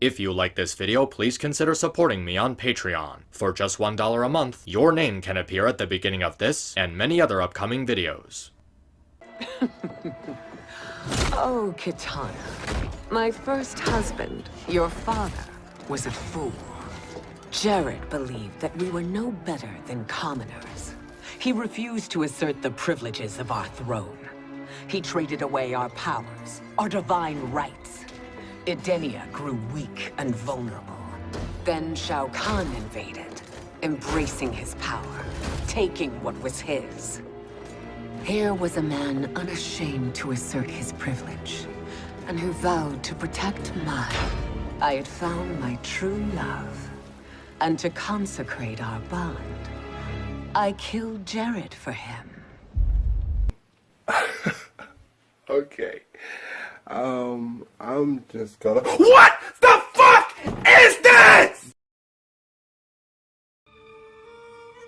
If you like this video, please consider supporting me on Patreon. For just $1 a month, your name can appear at the beginning of this and many other upcoming videos. Oh, Kitana. My first husband, your father, was a fool. Jared believed that we were no better than commoners. He refused to assert the privileges of our throne. He traded away our powers, our divine rights. Edenia grew weak and vulnerable. Then Shao Kahn invaded, embracing his power, taking what was his. Here was a man unashamed to assert his privilege, and who vowed to protect mine. I had found my true love, and to consecrate our bond, I killed Jared for him. Okay. I'm just gonna— What the fuck is this?!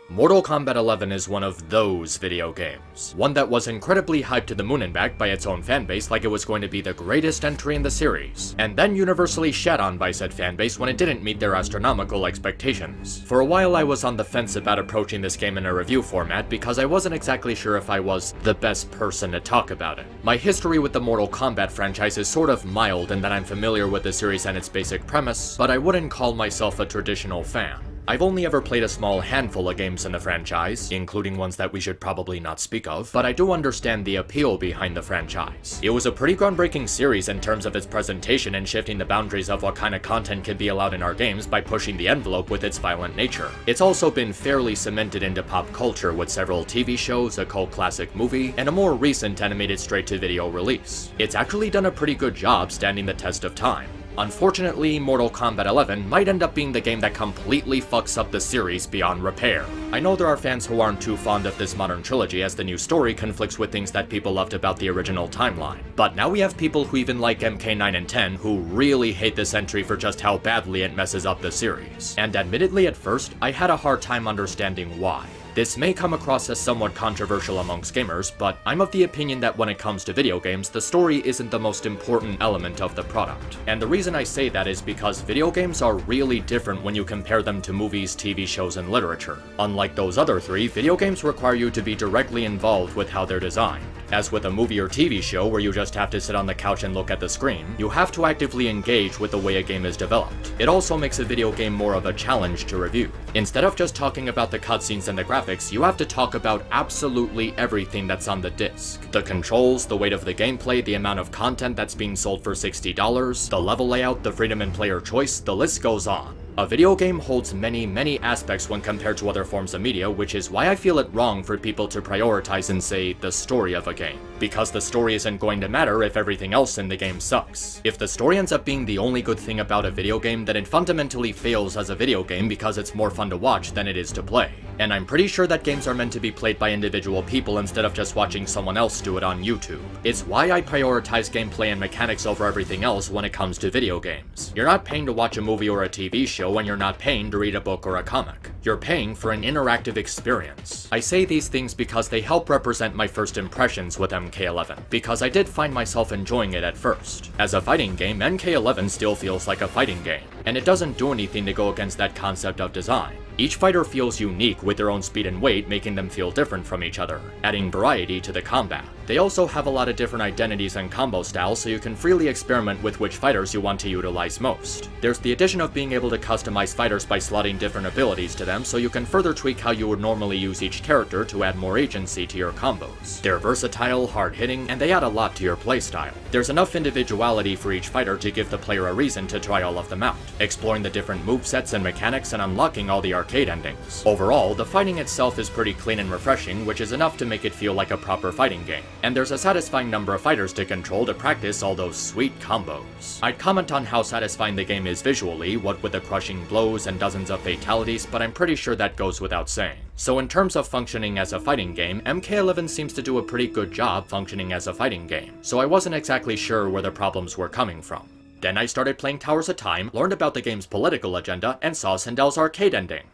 Mortal Kombat 11 is one of those video games. One that was incredibly hyped to the moon and back by its own fanbase like it was going to be the greatest entry in the series, and then universally shat on by said fanbase when it didn't meet their astronomical expectations. For a while I was on the fence about approaching this game in a review format because I wasn't exactly sure if I was the best person to talk about it. My history with the Mortal Kombat franchise is sort of mild in that I'm familiar with the series and its basic premise, but I wouldn't call myself a traditional fan. I've only ever played a small handful of games in the franchise, including ones that we should probably not speak of, but I do understand the appeal behind the franchise. It was a pretty groundbreaking series in terms of its presentation and shifting the boundaries of what kind of content can be allowed in our games by pushing the envelope with its violent nature. It's also been fairly cemented into pop culture with several TV shows, a cult classic movie, and a more recent animated straight-to-video release. It's actually done a pretty good job standing the test of time. Unfortunately, Mortal Kombat 11 might end up being the game that completely fucks up the series beyond repair. I know there are fans who aren't too fond of this modern trilogy as the new story conflicts with things that people loved about the original timeline. But now we have people who even like MK9 and 10 who really hate this entry for just how badly it messes up the series. And admittedly at first, I had a hard time understanding why. This may come across as somewhat controversial amongst gamers, but I'm of the opinion that when it comes to video games, the story isn't the most important element of the product. And the reason I say that is because video games are really different when you compare them to movies, TV shows, and literature. Unlike those other three, video games require you to be directly involved with how they're designed. As with a movie or TV show where you just have to sit on the couch and look at the screen, you have to actively engage with the way a game is developed. It also makes a video game more of a challenge to review. Instead of just talking about the cutscenes and the graphics, you have to talk about absolutely everything that's on the disc. The controls, the weight of the gameplay, the amount of content that's being sold for $60, the level layout, the freedom in player choice, the list goes on. A video game holds many aspects when compared to other forms of media, which is why I feel it wrong for people to prioritize and say the story of a game. Because the story isn't going to matter if everything else in the game sucks. If the story ends up being the only good thing about a video game, then it fundamentally fails as a video game because it's more fun to watch than it is to play. And I'm pretty sure that games are meant to be played by individual people instead of just watching someone else do it on YouTube. It's why I prioritize gameplay and mechanics over everything else when it comes to video games. You're not paying to watch a movie or a TV show when you're not paying to read a book or a comic. You're paying for an interactive experience. I say these things because they help represent my first impressions with MK11, because I did find myself enjoying it at first. As a fighting game, MK11 still feels like a fighting game, and it doesn't do anything to go against that concept of design. Each fighter feels unique with their own speed and weight, making them feel different from each other, adding variety to the combat. They also have a lot of different identities and combo styles, so you can freely experiment with which fighters you want to utilize most. There's the addition of being able to customize fighters by slotting different abilities to them, so you can further tweak how you would normally use each character to add more agency to your combos. They're versatile, hard-hitting, and they add a lot to your playstyle. There's enough individuality for each fighter to give the player a reason to try all of them out, exploring the different movesets and mechanics and unlocking all the arcade endings. Overall, the fighting itself is pretty clean and refreshing, which is enough to make it feel like a proper fighting game. And there's a satisfying number of fighters to control to practice all those sweet combos. I'd comment on how satisfying the game is visually, what with the crushing blows and dozens of fatalities, but I'm pretty sure that goes without saying. So in terms of functioning as a fighting game, MK11 seems to do a pretty good job functioning as a fighting game, so I wasn't exactly sure where the problems were coming from. Then I started playing Towers of Time, learned about the game's political agenda, and saw Sindel's arcade ending.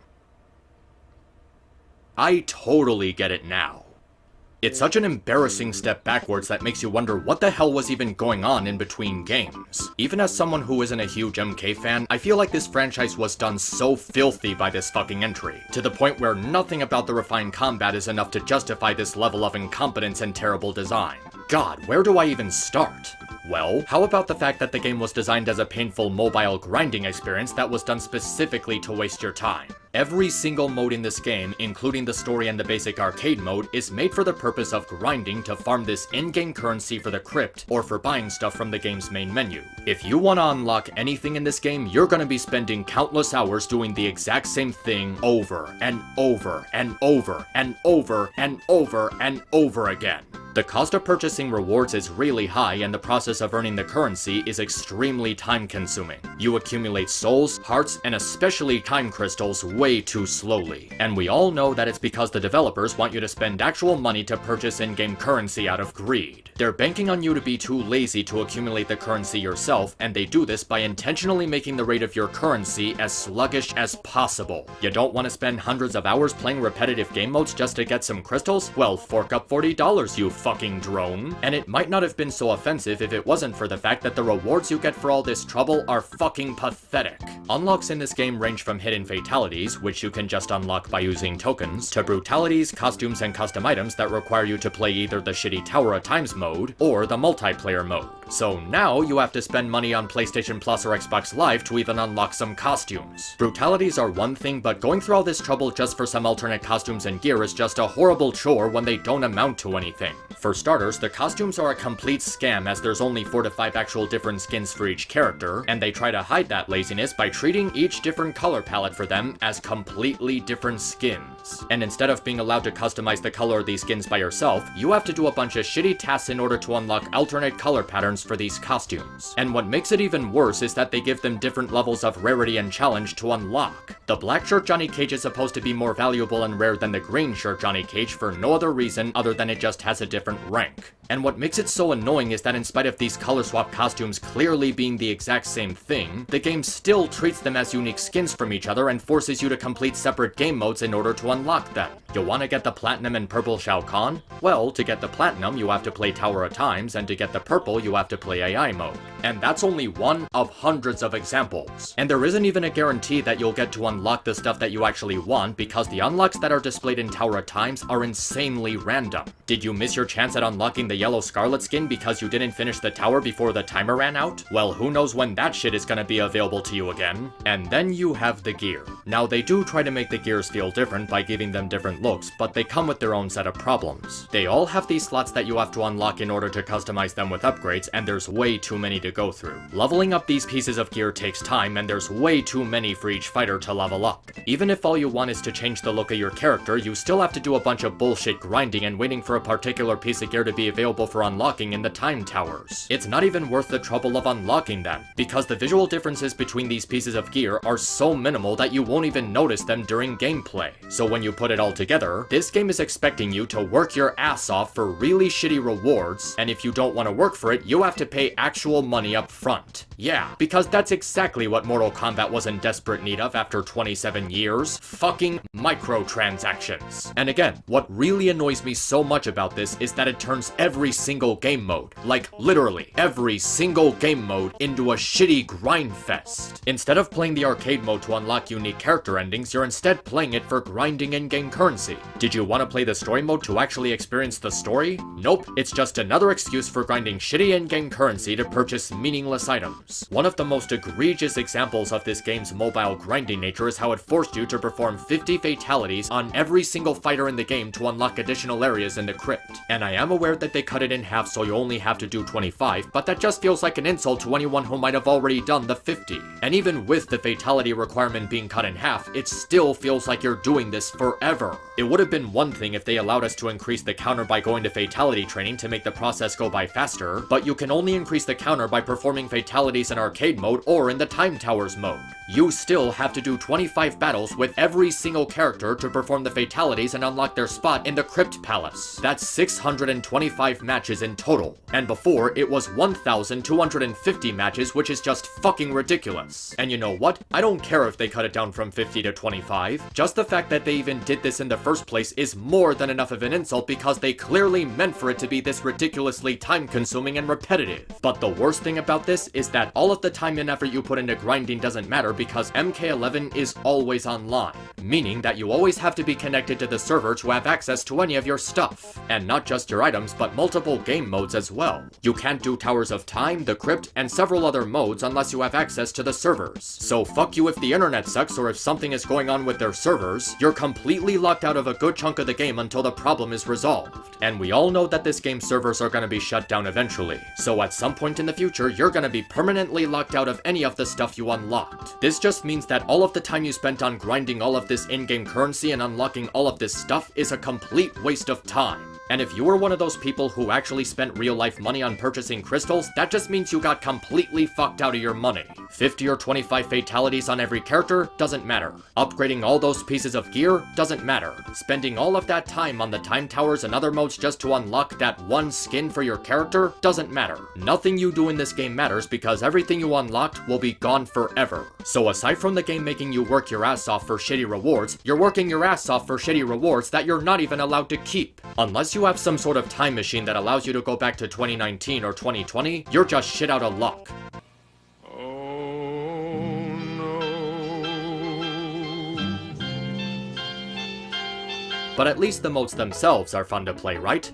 I totally get it now. It's such an embarrassing step backwards that makes you wonder what the hell was even going on in between games. Even as someone who isn't a huge MK fan, I feel like this franchise was done so filthy by this fucking entry, to the point where nothing about the refined combat is enough to justify this level of incompetence and terrible design. God, where do I even start? Well, how about the fact that the game was designed as a painful mobile grinding experience that was done specifically to waste your time? Every single mode in this game, including the story and the basic arcade mode, is made for the purpose of grinding to farm this in-game currency for the Crypt, or for buying stuff from the game's main menu. If you want to unlock anything in this game, you're gonna be spending countless hours doing the exact same thing over and over and over and over and over and over again. The cost of purchasing rewards is really high, and the process of earning the currency is extremely time-consuming. You accumulate souls, hearts, and especially time crystals way too slowly. And we all know that it's because the developers want you to spend actual money to purchase in-game currency out of greed. They're banking on you to be too lazy to accumulate the currency yourself, and they do this by intentionally making the rate of your currency as sluggish as possible. You don't want to spend hundreds of hours playing repetitive game modes just to get some crystals? Well, fork up $40, you fucking drone. And it might not have been so offensive if it wasn't for the fact that the rewards you get for all this trouble are fucking pathetic. Unlocks in this game range from hidden fatalities, which you can just unlock by using tokens, to brutalities, costumes, and custom items that require you to play either the shitty Tower of Times mode, or the multiplayer mode. So now you have to spend money on PlayStation Plus or Xbox Live to even unlock some costumes. Brutalities are one thing, but going through all this trouble just for some alternate costumes and gear is just a horrible chore when they don't amount to anything. For starters, the costumes are a complete scam, as there's only 4 to 5 actual different skins for each character, and they try to hide that laziness by treating each different color palette for them as completely different skins. And instead of being allowed to customize the color of these skins by yourself, you have to do a bunch of shitty tasks in order to unlock alternate color patterns for these costumes. And what makes it even worse is that they give them different levels of rarity and challenge to unlock. The black shirt Johnny Cage is supposed to be more valuable and rare than the green shirt Johnny Cage for no other reason other than it just has a different rank. And what makes it so annoying is that in spite of these color swap costumes clearly being the exact same thing, the game still treats them as unique skins from each other and forces you to complete separate game modes in order to unlock them. You want to get the platinum and purple Shao Kahn? Well, to get the platinum you have to play Tower of Times, and to get the purple you have to play AI mode. And that's only one of hundreds of examples. And there isn't even a guarantee that you'll get to unlock the stuff that you actually want, because the unlocks that are displayed in Tower of Times are insanely random. Did you miss your chance at unlocking the yellow Scarlet skin because you didn't finish the tower before the timer ran out? Well, who knows when that shit is gonna be available to you again. And then you have the gear. Now, they do try to make the gears feel different by giving them different looks, but they come with their own set of problems. They all have these slots that you have to unlock in order to customize them with upgrades, and there's way too many to go through. Leveling up these pieces of gear takes time, and there's way too many for each fighter to level up. Even if all you want is to change the look of your character, you still have to do a bunch of bullshit grinding and waiting for a particular piece of gear to be available for unlocking in the time towers. It's not even worth the trouble of unlocking them, because the visual differences between these pieces of gear are so minimal that you won't even notice them during gameplay. So when you put it all together, this game is expecting you to work your ass off for really shitty rewards, and if you don't want to work for it, you have to pay actual money up front. Yeah, because that's exactly what Mortal Kombat was in desperate need of after 27 years. Fucking microtransactions. And again, what really annoys me so much about this is that it turns every single game mode, like literally every single game mode, into a shitty grind fest. Instead of playing the arcade mode to unlock unique character endings, you're instead playing it for grinding in-game currency. Did you want to play the story mode to actually experience the story? Nope, it's just another excuse for grinding shitty in-game currency to purchase meaningless items. One of the most egregious examples of this game's mobile grinding nature is how it forced you to perform 50 fatalities on every single fighter in the game to unlock additional areas in the Crypt. And I am aware that they cut it in half so you only have to do 25, but that just feels like an insult to anyone who might have already done the 50. And even with the fatality requirement being cut in half, it still feels like you're doing this forever. It would have been one thing if they allowed us to increase the counter by going to fatality training to make the process go by faster, but you can only increase the counter by performing fatality fatalities in arcade mode or in the time towers mode. You still have to do 25 battles with every single character to perform the fatalities and unlock their spot in the Crypt Palace. That's 625 matches in total. And before, it was 1,250 matches, which is just fucking ridiculous. And you know what? I don't care if they cut it down from 50 to 25. Just the fact that they even did this in the first place is more than enough of an insult because they clearly meant for it to be this ridiculously time-consuming and repetitive. But the worst thing about this is that all of the time and effort you put into grinding doesn't matter because MK11 is always online, meaning that you always have to be connected to the server to have access to any of your stuff. And not just your items, but multiple game modes as well. You can't do Towers of Time, the Crypt, and several other modes unless you have access to the servers. So fuck you if the internet sucks or if something is going on with their servers, you're completely locked out of a good chunk of the game until the problem is resolved. And we all know that this game's servers are gonna be shut down eventually. So at some point in the future, you're gonna be permanently locked out of any of the stuff you unlocked. This just means that all of the time you spent on grinding all of this in-game currency and unlocking all of this stuff is a complete waste of time. And if you were one of those people who actually spent real-life money on purchasing crystals, that just means you got completely fucked out of your money. 50 or 25 fatalities on every character doesn't matter. Upgrading all those pieces of gear doesn't matter. Spending all of that time on the time towers and other modes just to unlock that one skin for your character doesn't matter. Nothing you do in this game matters because everything you unlocked will be gone forever. So aside from the game making you work your ass off for shitty rewards, you're working your ass off for shitty rewards that you're not even allowed to keep. Unless you have some sort of time machine that allows you to go back to 2019 or 2020, you're just shit out of luck. But at least the modes themselves are fun to play, right?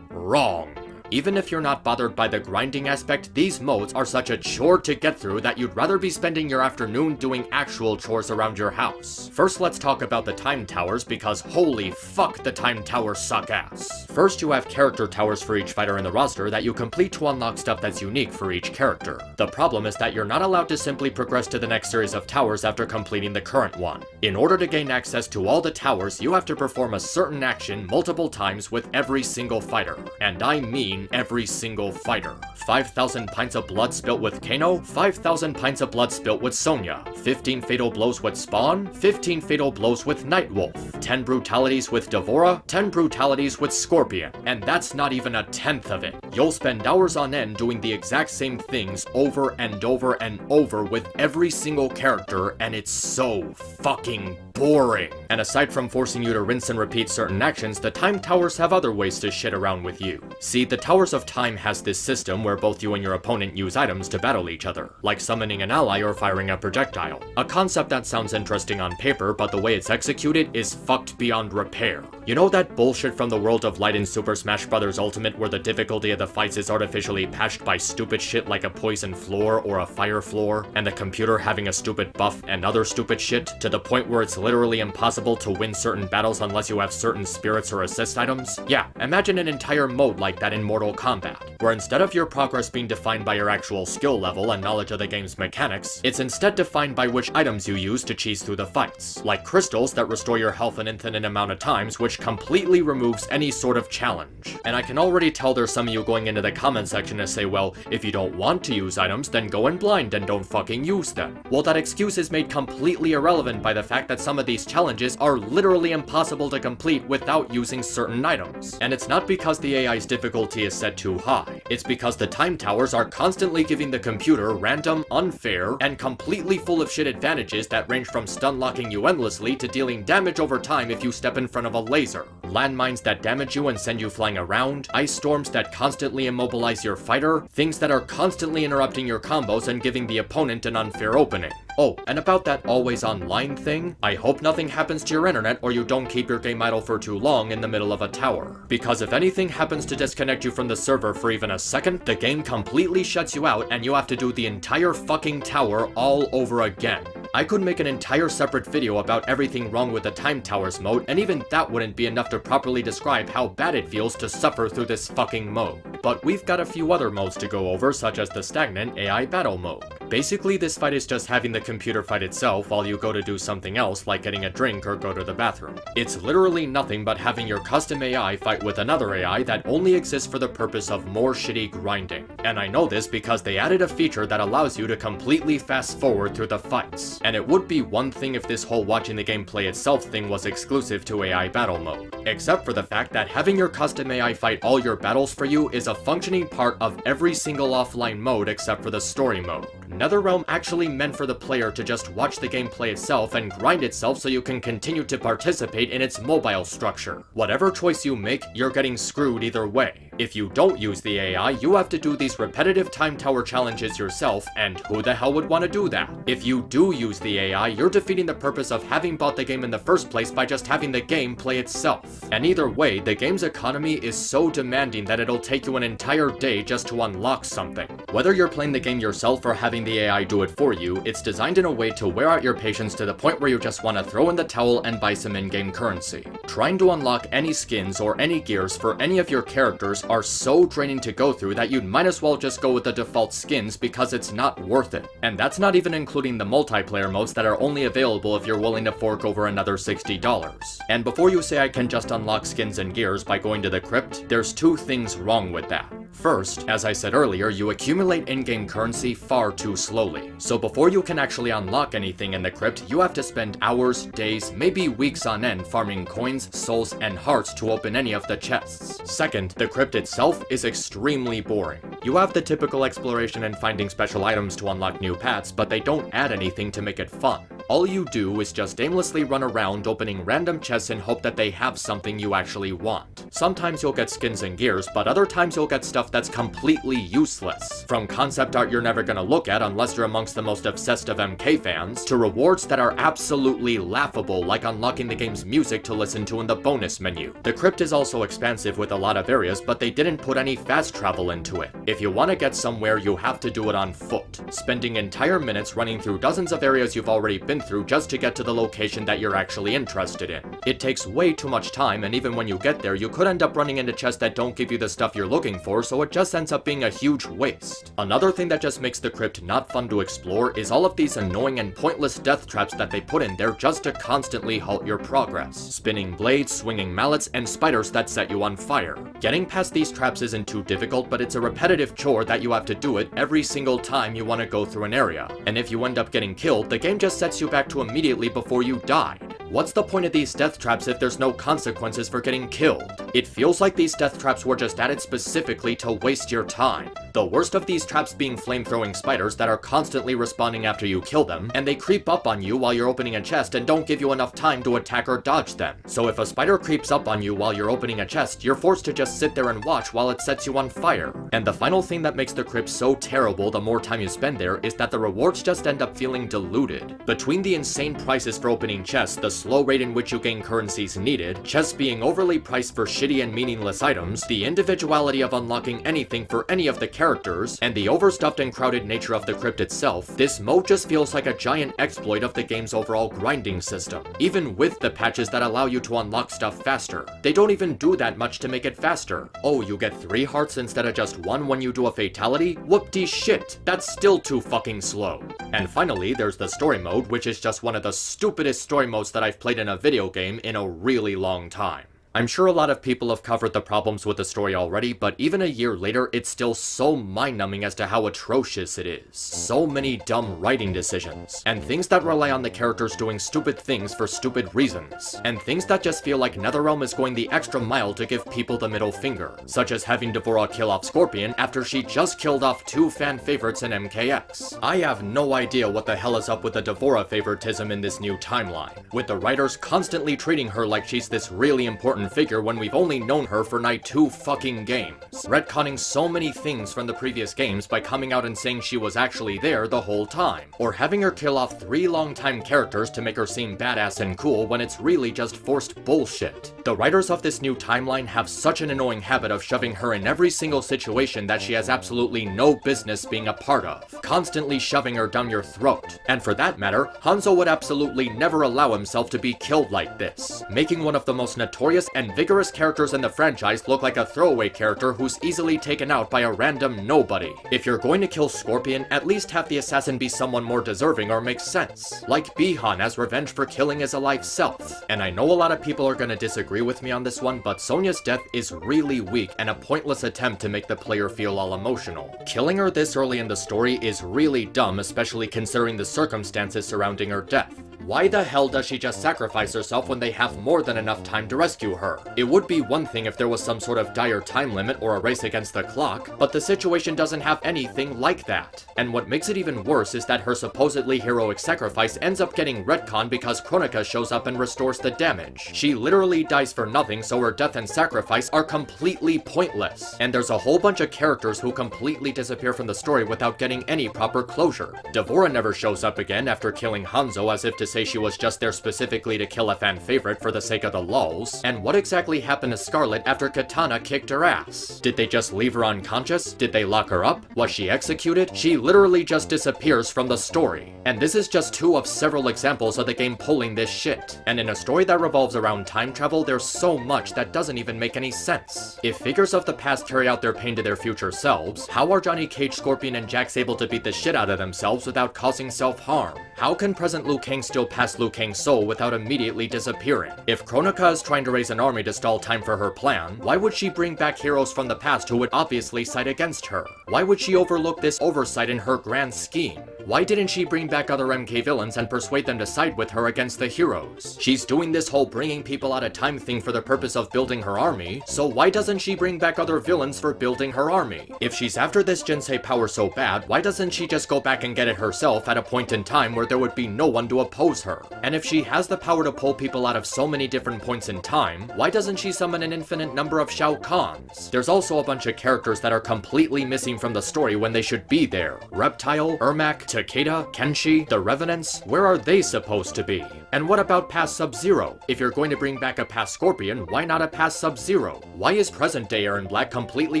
Wrong. Even if you're not bothered by the grinding aspect, these modes are such a chore to get through that you'd rather be spending your afternoon doing actual chores around your house. First, let's talk about the time towers because holy fuck, the time towers suck ass. First, you have character towers for each fighter in the roster that you complete to unlock stuff that's unique for each character. The problem is that you're not allowed to simply progress to the next series of towers after completing the current one. In order to gain access to all the towers, you have to perform a certain action multiple times with every single fighter. And I mean every single fighter. 5,000 pints of blood spilt with Kano, 5,000 pints of blood spilt with Sonya, 15 fatal blows with Spawn, 15 fatal blows with Nightwolf, 10 brutalities with Devora, 10 brutalities with Scorpion, and that's not even a tenth of it. You'll spend hours on end doing the exact same things over and over and over with every single character, and it's so fucking boring. And aside from forcing you to rinse and repeat certain actions, the time towers have other ways to shit around with you. See, the Towers of Time has this system where both you and your opponent use items to battle each other, like summoning an ally or firing a projectile. A concept that sounds interesting on paper, but the way it's executed is fucked beyond repair. You know that bullshit from the World of Light in Super Smash Bros. Ultimate where the difficulty of the fights is artificially patched by stupid shit like a poison floor or a fire floor, and the computer having a stupid buff and other stupid shit, to the point where it's literally impossible to win certain battles unless you have certain spirits or assist items? Yeah, imagine an entire mode like that in Mortal Kombat, where instead of your progress being defined by your actual skill level and knowledge of the game's mechanics, it's instead defined by which items you use to cheese through the fights, like crystals that restore your health an infinite amount of times, which completely removes any sort of challenge. And I can already tell there's some of you going into the comment section to say, well, if you don't want to use items, then go in blind and don't fucking use them. Well, that excuse is made completely irrelevant by the fact that some of these challenges are literally impossible to complete without using certain items. And it's not because the AI's difficulty is set too high, it's because the time towers are constantly giving the computer random, unfair, and completely full of shit advantages that range from stun locking you endlessly to dealing damage over time if you step in front of a laser, landmines that damage you and send you flying around, ice storms that constantly immobilize your fighter, things that are constantly interrupting your combos and giving the opponent an unfair opening. Oh, and about that always online thing, I hope nothing happens to your internet or you don't keep your game idle for too long in the middle of a tower. Because if anything happens to disconnect you from the server for even a second, the game completely shuts you out and you have to do the entire fucking tower all over again. I could make an entire separate video about everything wrong with the Time Towers mode, and even that wouldn't be enough to properly describe how bad it feels to suffer through this fucking mode. But we've got a few other modes to go over, such as the Stagnant AI Battle mode. Basically, this fight is just having the computer fight itself while you go to do something else like getting a drink or go to the bathroom. It's literally nothing but having your custom AI fight with another AI that only exists for the purpose of more shitty grinding. And I know this because they added a feature that allows you to completely fast forward through the fights. And it would be one thing if this whole watching the gameplay itself thing was exclusive to AI battle mode. Except for the fact that having your custom AI fight all your battles for you is a functioning part of every single offline mode except for the story mode. NetherRealm actually meant for the player to just watch the gameplay itself and grind itself so you can continue to participate in its mobile structure. Whatever choice you make, you're getting screwed either way. If you don't use the AI, you have to do these repetitive time tower challenges yourself, and who the hell would want to do that? If you do use the AI, you're defeating the purpose of having bought the game in the first place by just having the game play itself. And either way, the game's economy is so demanding that it'll take you an entire day just to unlock something. Whether you're playing the game yourself or having the AI do it for you, it's designed in a way to wear out your patience to the point where you just want to throw in the towel and buy some in-game currency. Trying to unlock any skins or any gears for any of your characters are so draining to go through that you'd might as well just go with the default skins because it's not worth it. And that's not even including the multiplayer modes that are only available if you're willing to fork over another $60. And before you say I can just unlock skins and gears by going to the Crypt, there's two things wrong with that. First, as I said earlier, you accumulate in-game currency far too slowly. So before you can actually unlock anything in the Crypt, you have to spend hours, days, maybe weeks on end farming coins, souls, and hearts to open any of the chests. Second, the Crypt itself is extremely boring. You have the typical exploration and finding special items to unlock new paths, but they don't add anything to make it fun. All you do is just aimlessly run around opening random chests and hope that they have something you actually want. Sometimes you'll get skins and gears, but other times you'll get stuff that's completely useless. From concept art you're never gonna look at unless you're amongst the most obsessed of MK fans, to rewards that are absolutely laughable like unlocking the game's music to listen to in the bonus menu. The Crypt is also expansive with a lot of areas, but they didn't put any fast travel into it. If you want to get somewhere, you have to do it on foot, spending entire minutes running through dozens of areas you've already been through just to get to the location that you're actually interested in. It takes way too much time, and even when you get there, you could end up running into chests that don't give you the stuff you're looking for, so it just ends up being a huge waste. Another thing that just makes the Crypt not fun to explore is all of these annoying and pointless death traps that they put in there just to constantly halt your progress. Spinning blades, swinging mallets, and spiders that set you on fire. Getting past these traps isn't too difficult, but it's a repetitive chore that you have to do it every single time you want to go through an area. And if you end up getting killed, the game just sets you back to immediately before you died. What's the point of these death traps if there's no consequences for getting killed? It feels like these death traps were just added specifically to waste your time. The worst of these traps being flame-throwing spiders that are constantly respawning after you kill them, and they creep up on you while you're opening a chest and don't give you enough time to attack or dodge them. So if a spider creeps up on you while you're opening a chest, you're forced to just sit there and watch while it sets you on fire. And the final thing that makes the Crypt so terrible the more time you spend there is that the rewards just end up feeling diluted. Between the insane prices for opening chests, the slow rate in which you gain currencies needed, chests being overly priced for shitty and meaningless items, the individuality of unlocking anything for any of the characters, and the overstuffed and crowded nature of the Crypt itself, this mode just feels like a giant exploit of the game's overall grinding system. Even with the patches that allow you to unlock stuff faster, they don't even do that much to make it faster. Oh, you get 3 hearts instead of just 1 when you do a fatality? Whoop-de shit, that's still too fucking slow. And finally, there's the story mode, which is just one of the stupidest story modes that I've played in a video game in a really long time. I'm sure a lot of people have covered the problems with the story already, but even a year later, it's still so mind-numbing as to how atrocious it is. So many dumb writing decisions, and things that rely on the characters doing stupid things for stupid reasons, and things that just feel like NetherRealm is going the extra mile to give people the middle finger, such as having Devora kill off Scorpion after she just killed off 2 fan favorites in MKX. I have no idea what the hell is up with the Devora favoritism in this new timeline, with the writers constantly treating her like she's this really important figure when we've only known her for 2 fucking games, retconning so many things from the previous games by coming out and saying she was actually there the whole time, or having her kill off 3 longtime characters to make her seem badass and cool when it's really just forced bullshit. The writers of this new timeline have such an annoying habit of shoving her in every single situation that she has absolutely no business being a part of, constantly shoving her down your throat. And for that matter, Hanzo would absolutely never allow himself to be killed like this, making one of the most notorious and vigorous characters in the franchise look like a throwaway character who's easily taken out by a random nobody. If you're going to kill Scorpion, at least have the assassin be someone more deserving or makes sense, like Bihan as revenge for killing his alive self. And I know a lot of people are gonna disagree with me on this one, but Sonya's death is really weak and a pointless attempt to make the player feel all emotional. Killing her this early in the story is really dumb, especially considering the circumstances surrounding her death. Why the hell does she just sacrifice herself when they have more than enough time to rescue her? It would be one thing if there was some sort of dire time limit or a race against the clock, but the situation doesn't have anything like that. And what makes it even worse is that her supposedly heroic sacrifice ends up getting retconned because Kronika shows up and restores the damage. She literally dies for nothing, so her death and sacrifice are completely pointless. And there's a whole bunch of characters who completely disappear from the story without getting any proper closure. Devora never shows up again after killing Hanzo as if to say she was just there specifically to kill a fan favorite for the sake of the lulz. And what exactly happened to Scarlet after Katana kicked her ass? Did they just leave her unconscious? Did they lock her up? Was she executed? She literally just disappears from the story. And this is just two of several examples of the game pulling this shit. And in a story that revolves around time travel, there's so much that doesn't even make any sense. If figures of the past carry out their pain to their future selves, how are Johnny Cage, Scorpion, and Jax able to beat the shit out of themselves without causing self-harm? How can present Liu Kang still pass Liu Kang's soul without immediately disappearing? If Kronika is trying to raise an army to stall time for her plan, why would she bring back heroes from the past who would obviously side against her? Why would she overlook this oversight in her grand scheme? Why didn't she bring back other MK villains and persuade them to side with her against the heroes? She's doing this whole bringing people out of time thing for the purpose of building her army, so why doesn't she bring back other villains for building her army? If she's after this Jinsei power so bad, why doesn't she just go back and get it herself at a point in time where there would be no one to oppose her? And if she has the power to pull people out of so many different points in time, why doesn't she summon an infinite number of Shao Kahns? There's also a bunch of characters that are completely missing from the story when they should be there. Reptile, Ermac, Takeda, Kenshi, the Revenants, where are they supposed to be? And what about past Sub-Zero? If you're going to bring back a past Scorpion, why not a past Sub-Zero? Why is present-day Eren Black completely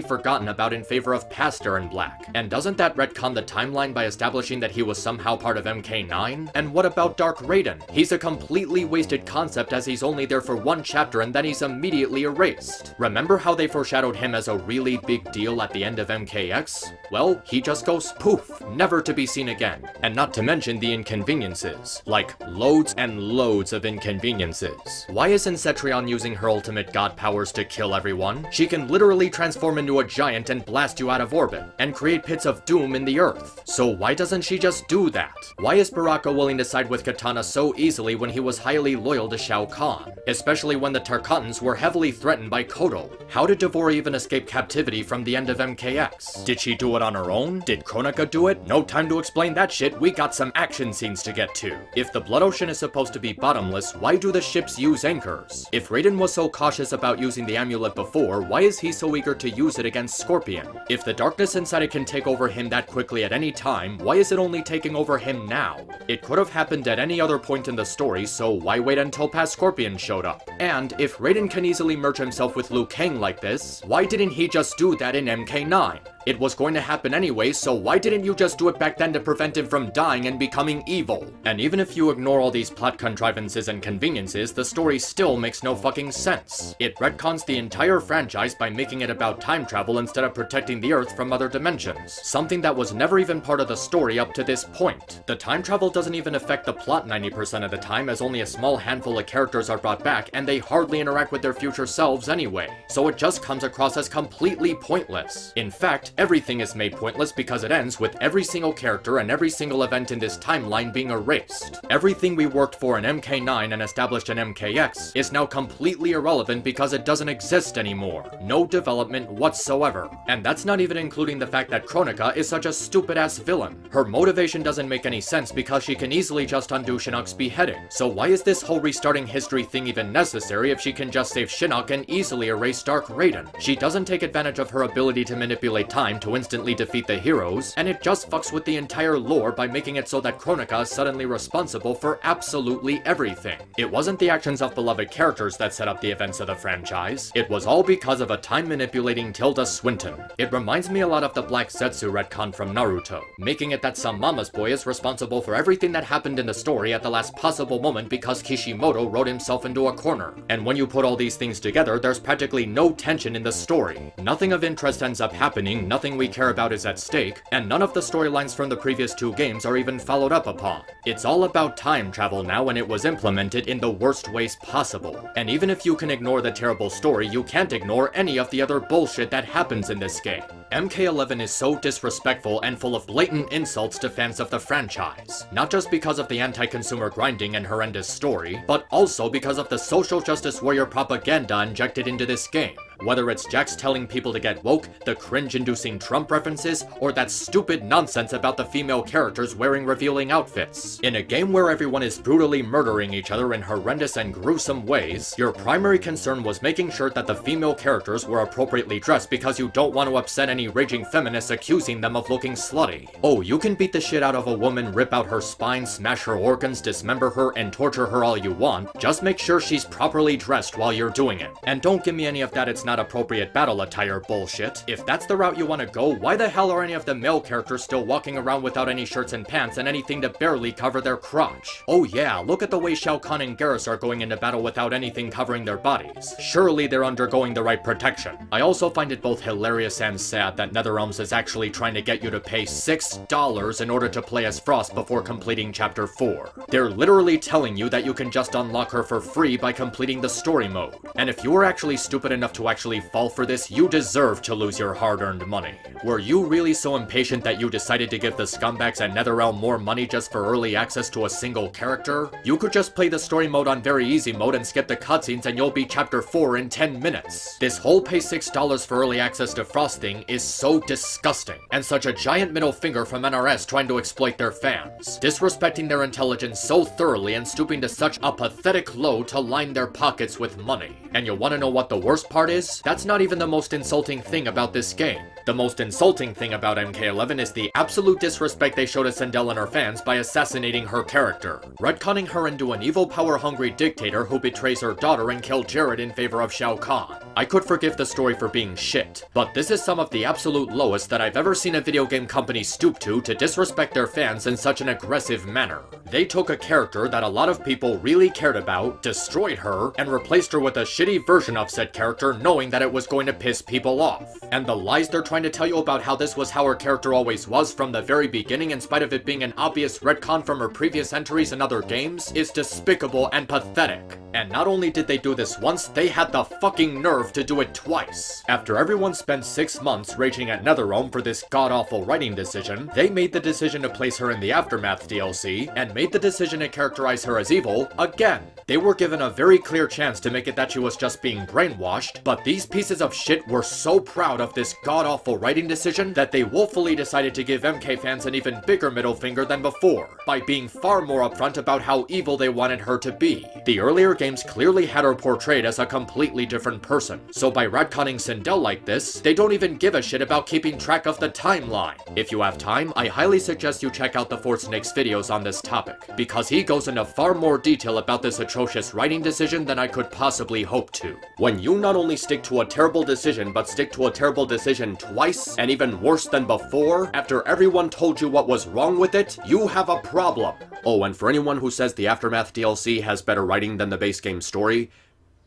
forgotten about in favor of past Eren Black? And doesn't that retcon the timeline by establishing that he was somehow part of MK9? And what about Dark Raiden? He's a completely wasted concept as he's only there for one chapter and then he's immediately erased. Remember how they foreshadowed him as a really big deal at the end of MKX? Well, he just goes poof, never to be seen again. And not to mention the inconveniences. Like, loads and loads of inconveniences. Why isn't Cetrion using her ultimate god powers to kill everyone? She can literally transform into a giant and blast you out of orbit, and create pits of doom in the earth. So why doesn't she just do that? Why is Baraka willing to side with Katana so easily when he was highly loyal to Shao Kahn? Especially when the Tarkatans were heavily threatened by Kodo. How did Devora even escape captivity from the end of MKX? Did she do it on her own? Did Kronika do it? No time to explain that shit, we got some action scenes to get to. If the Blood Ocean is supposed to be bottomless, why do the ships use anchors? If Raiden was so cautious about using the amulet before, why is he so eager to use it against Scorpion? If the darkness inside it can take over him that quickly at any time, why is it only taking over him now? It could have happened at any other point in the story, so why wait until past Scorpion showed up? And if Raiden can easily merge himself with Liu Kang like this, why didn't he just do that in MK9? It was going to happen anyway, so why didn't you just do it back then to prevent him from dying and becoming evil? And even if you ignore all these plot contrivances and conveniences, the story still makes no fucking sense. It retcons the entire franchise by making it about time travel instead of protecting the Earth from other dimensions, something that was never even part of the story up to this point. The time travel doesn't even affect the plot 90% of the time, as only a small handful of characters are brought back and they hardly interact with their future selves anyway, so it just comes across as completely pointless. In fact, everything is made pointless because it ends with every single character and every single event in this timeline being erased. Everything we worked for in MK9 and established in MKX is now completely irrelevant because it doesn't exist anymore. No development whatsoever. And that's not even including the fact that Kronika is such a stupid-ass villain. Her motivation doesn't make any sense because she can easily just undo Shinnok's beheading. So why is this whole restarting history thing even necessary if she can just save Shinnok and easily erase Dark Raiden? She doesn't take advantage of her ability to manipulate time time to instantly defeat the heroes, and it just fucks with the entire lore by making it so that Kronika is suddenly responsible for absolutely everything. It wasn't the actions of beloved characters that set up the events of the franchise, it was all because of a time-manipulating Tilda Swinton. It reminds me a lot of the Black Zetsu retcon from Naruto, making it that some mama's boy is responsible for everything that happened in the story at the last possible moment because Kishimoto wrote himself into a corner. And when you put all these things together, there's practically no tension in the story. Nothing of interest ends up happening, nothing we care about is at stake, and none of the storylines from the previous two games are even followed up upon. It's all about time travel now, and it was implemented in the worst ways possible. And even if you can ignore the terrible story, you can't ignore any of the other bullshit that happens in this game. MK11 is so disrespectful and full of blatant insults to fans of the franchise. Not just because of the anti-consumer grinding and horrendous story, but also because of the social justice warrior propaganda injected into this game. Whether it's Jax telling people to get woke, the cringe-inducing Trump references, or that stupid nonsense about the female characters wearing revealing outfits. In a game where everyone is brutally murdering each other in horrendous and gruesome ways, your primary concern was making sure that the female characters were appropriately dressed because you don't want to upset any raging feminists accusing them of looking slutty. Oh, you can beat the shit out of a woman, rip out her spine, smash her organs, dismember her, and torture her all you want, just make sure she's properly dressed while you're doing it. And don't give me any of that it's not appropriate battle attire bullshit. If that's the route you want to go, why the hell are any of the male characters still walking around without any shirts and pants and anything to barely cover their crotch? Oh yeah, look at the way Shao Kahn and Garrus are going into battle without anything covering their bodies. Surely they're undergoing the right protection. I also find it both hilarious and sad that NetherRealms is actually trying to get you to pay $6 in order to play as Frost before completing Chapter 4. They're literally telling you that you can just unlock her for free by completing the story mode. And if you were actually stupid enough to actually fall for this, you deserve to lose your hard-earned money. Were you really so impatient that you decided to give the scumbags at NetherRealm more money just for early access to a single character? You could just play the story mode on very easy mode and skip the cutscenes and you'll beat Chapter 4 in 10 minutes. This whole pay $6 for early access to Frost thing is so disgusting, and such a giant middle finger from NRS trying to exploit their fans, disrespecting their intelligence so thoroughly and stooping to such a pathetic low to line their pockets with money. And you wanna know what the worst part is? That's not even the most insulting thing about this game. The most insulting thing about MK11 is the absolute disrespect they showed to Sindel and her fans by assassinating her character, retconning her into an evil power-hungry dictator who betrays her daughter and killed Jared in favor of Shao Kahn. I could forgive the story for being shit, but this is some of the absolute lowest that I've ever seen a video game company stoop to disrespect their fans in such an aggressive manner. They took a character that a lot of people really cared about, destroyed her, and replaced her with a shitty version of said character knowing that it was going to piss people off. And the lies they're trying to tell you about how this was how her character always was from the very beginning in spite of it being an obvious retcon from her previous entries in other games is despicable and pathetic. And not only did they do this once, they had the fucking nerve to do it twice. After everyone spent 6 months raging at NetherRealm for this god-awful writing decision, they made the decision to place her in the Aftermath DLC, and made the decision to characterize her as evil again. They were given a very clear chance to make it that she was just being brainwashed, but these pieces of shit were so proud of this god-awful writing decision that they woefully decided to give MK fans an even bigger middle finger than before, by being far more upfront about how evil they wanted her to be. The earlier games clearly had her portrayed as a completely different person, so by retconning Sindel like this, they don't even give a shit about keeping track of the timeline. If you have time, I highly suggest you check out the Fort Snake's videos on this topic, because he goes into far more detail about this atrocious writing decision than I could possibly hope to. When you not only stick to a terrible decision, but stick to a terrible decision twice, and even worse than before, after everyone told you what was wrong with it, you have a problem. Oh, and for anyone who says the Aftermath DLC has better writing than the base game story,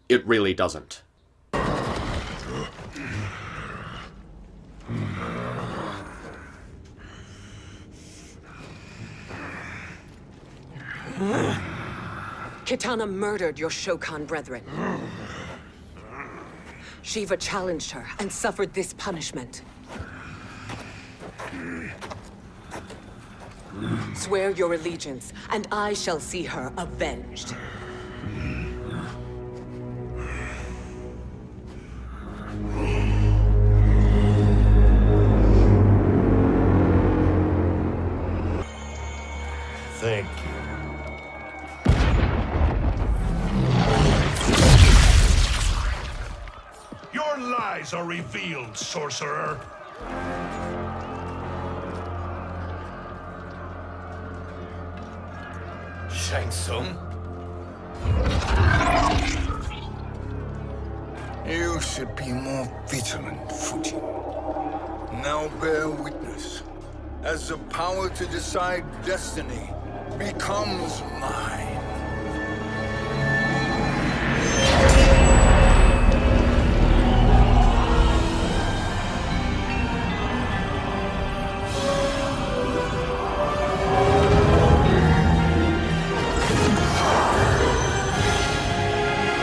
it really doesn't. Kitana murdered your Shokan brethren. Shiva challenged her and suffered this punishment. Swear your allegiance, and I shall see her avenged. Thank you. Your lies are revealed, sorcerer. Shang Tsung? You should be more vigilant, Fujin. Now bear witness. As the power to decide destiny becomes mine.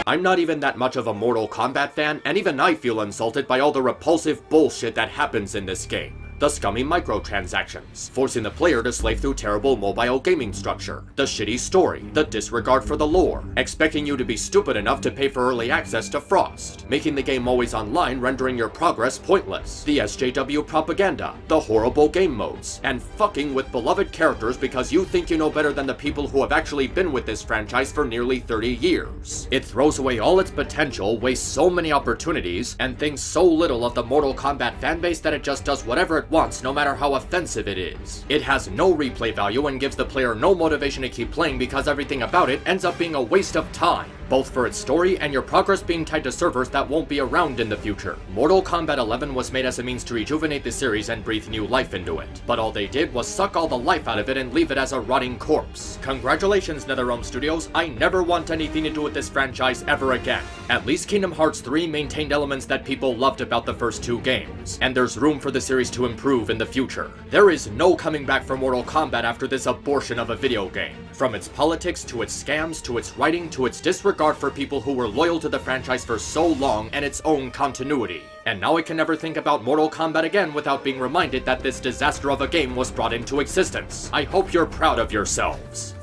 I'm not even that much of a Mortal Kombat fan, and even I feel insulted by all the repulsive bullshit that happens in this game. The scummy microtransactions, forcing the player to slave through terrible mobile gaming structure, the shitty story, the disregard for the lore, expecting you to be stupid enough to pay for early access to Frost, making the game always online, rendering your progress pointless, the SJW propaganda, the horrible game modes, and fucking with beloved characters because you think you know better than the people who have actually been with this franchise for nearly 30 years. It throws away all its potential, wastes so many opportunities, and thinks so little of the Mortal Kombat fanbase that it just does whatever it wants, no matter how offensive it is. It has no replay value and gives the player no motivation to keep playing because everything about it ends up being a waste of time, both for its story and your progress being tied to servers that won't be around in the future. Mortal Kombat 11 was made as a means to rejuvenate the series and breathe new life into it, but all they did was suck all the life out of it and leave it as a rotting corpse. Congratulations, NetherRealm Studios, I never want anything to do with this franchise ever again. At least Kingdom Hearts 3 maintained elements that people loved about the first two games, and there's room for the series to improve in the future. There is no coming back for Mortal Kombat after this abortion of a video game. From its politics, to its scams, to its writing, to its disregard for people who were loyal to the franchise for so long and its own continuity. And now I can never think about Mortal Kombat again without being reminded that this disaster of a game was brought into existence. I hope you're proud of yourselves.